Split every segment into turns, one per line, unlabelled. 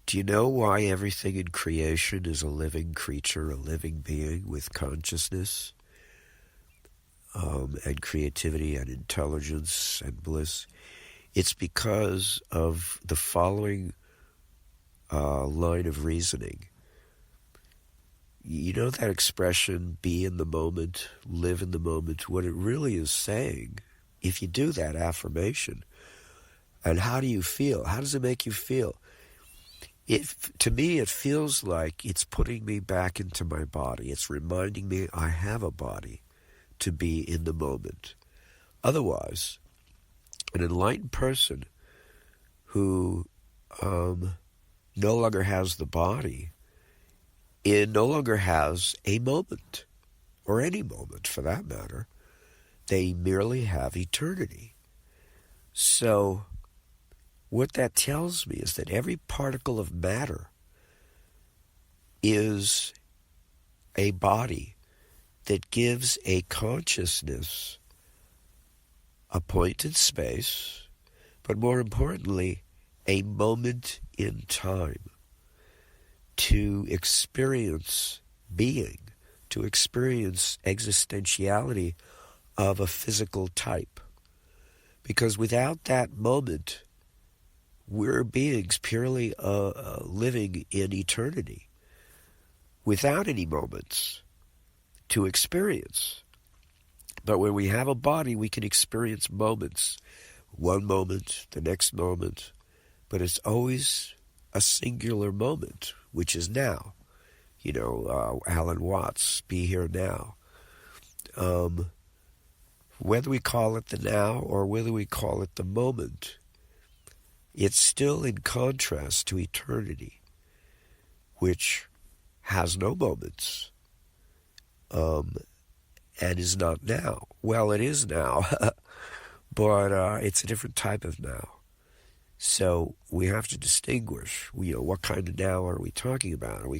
Do you know why everything in creation is a living creature, a living being with consciousness, and creativity and intelligence and bliss? It's because of the following line of reasoning. You know that expression, be in the moment, live in the moment? What it really is saying, if you do that affirmation, and how do you feel? How does it make you feel? To me, it feels like it's putting me back into my body. It's reminding me I have a body to be in the moment. Otherwise, an enlightened person who no longer has the body, it no longer has a moment, or any moment for that matter. They merely have eternity. So what that tells me is that every particle of matter is a body that gives a consciousness a point in space, but more importantly, a moment in time to experience being, to experience existentiality of a physical type. Because without that moment, we're beings purely living in eternity, without any moments to experience. But when we have a body, we can experience moments. One moment, the next moment, but it's always a singular moment, which is now. You know, Alan Watts, be here now. Whether we call it the now or whether we call it the moment, it's still in contrast to eternity, which has no moments, and is not now. Well, it is now, but it's a different type of now. So we have to distinguish, what kind of now are we talking about? Are we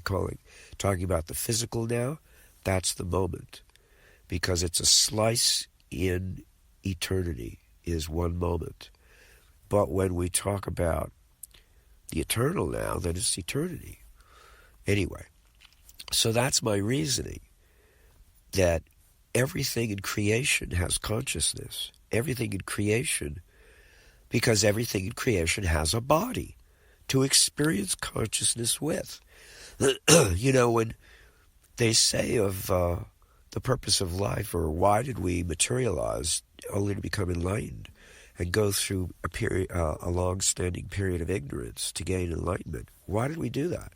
talking about the physical now? That's the moment, because it's a slice in eternity, is one moment. But when we talk about the eternal now, then it's eternity. Anyway, so that's my reasoning, that everything in creation has consciousness. Everything in creation, because everything in creation has a body to experience consciousness with. When they say of the purpose of life, or why did we materialize only to become enlightened and go through a long-standing period of ignorance to gain enlightenment? Why did we do that?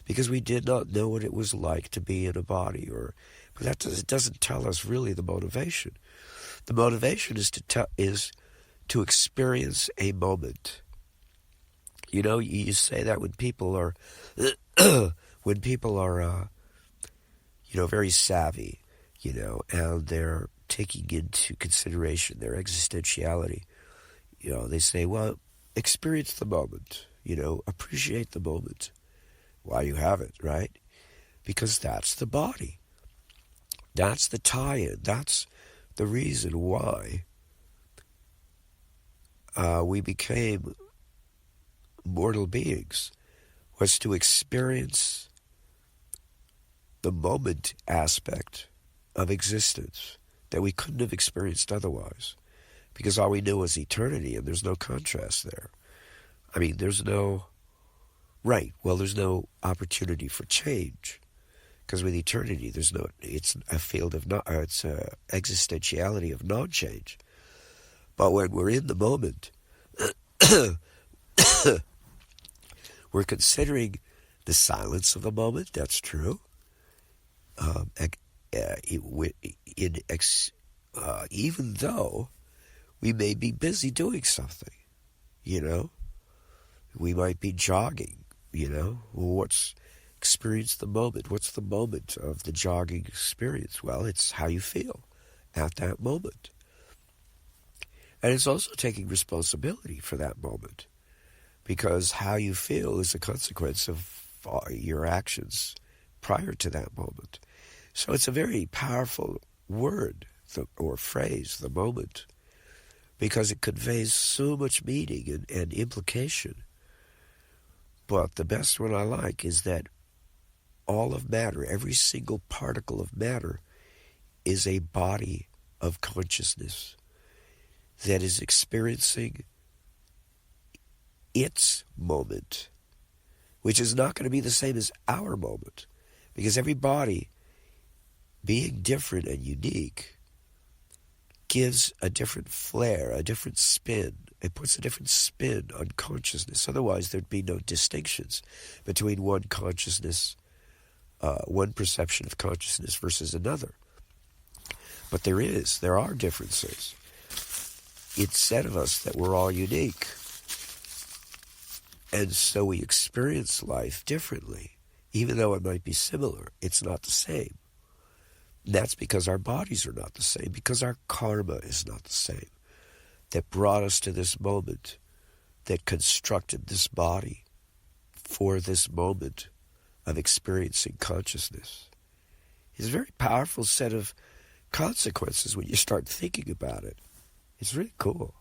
Because we did not know what it was like to be in a body, but it doesn't tell us really the motivation. The motivation is to experience a moment. You say that when people are very savvy, and they're taking into consideration their existentiality. They say, well, experience the moment, appreciate the moment while you have it, right? Because that's the body. That's the tie-in. That's the reason why we became mortal beings, was to experience the moment aspect of existence that we couldn't have experienced otherwise, because all we knew was eternity, and there's no contrast there. I mean, there's no opportunity for change, because with eternity, it's a field of it's a existentiality of non-change. But when we're in the moment, we're considering the silence of the moment. That's true. Even though we may be busy doing something, we might be jogging, experience the moment. What's the moment of the jogging experience? Well, it's how you feel at that moment. And it's also taking responsibility for that moment, because how you feel is a consequence of your actions prior to that moment. So it's a very powerful word or phrase, the moment, because it conveys so much meaning and implication. But the best one I like is that all of matter, every single particle of matter, is a body of consciousness that is experiencing its moment, which is not going to be the same as our moment, because every body, being different and unique, gives a different flair, a different spin. It puts a different spin on consciousness. Otherwise, there'd be no distinctions between one consciousness, one perception of consciousness versus another. But there are differences. It's said of us that we're all unique. And so we experience life differently. Even though it might be similar, it's not the same. And that's because our bodies are not the same, because our karma is not the same, that brought us to this moment, that constructed this body for this moment of experiencing consciousness. It's a very powerful set of consequences when you start thinking about it. It's really cool.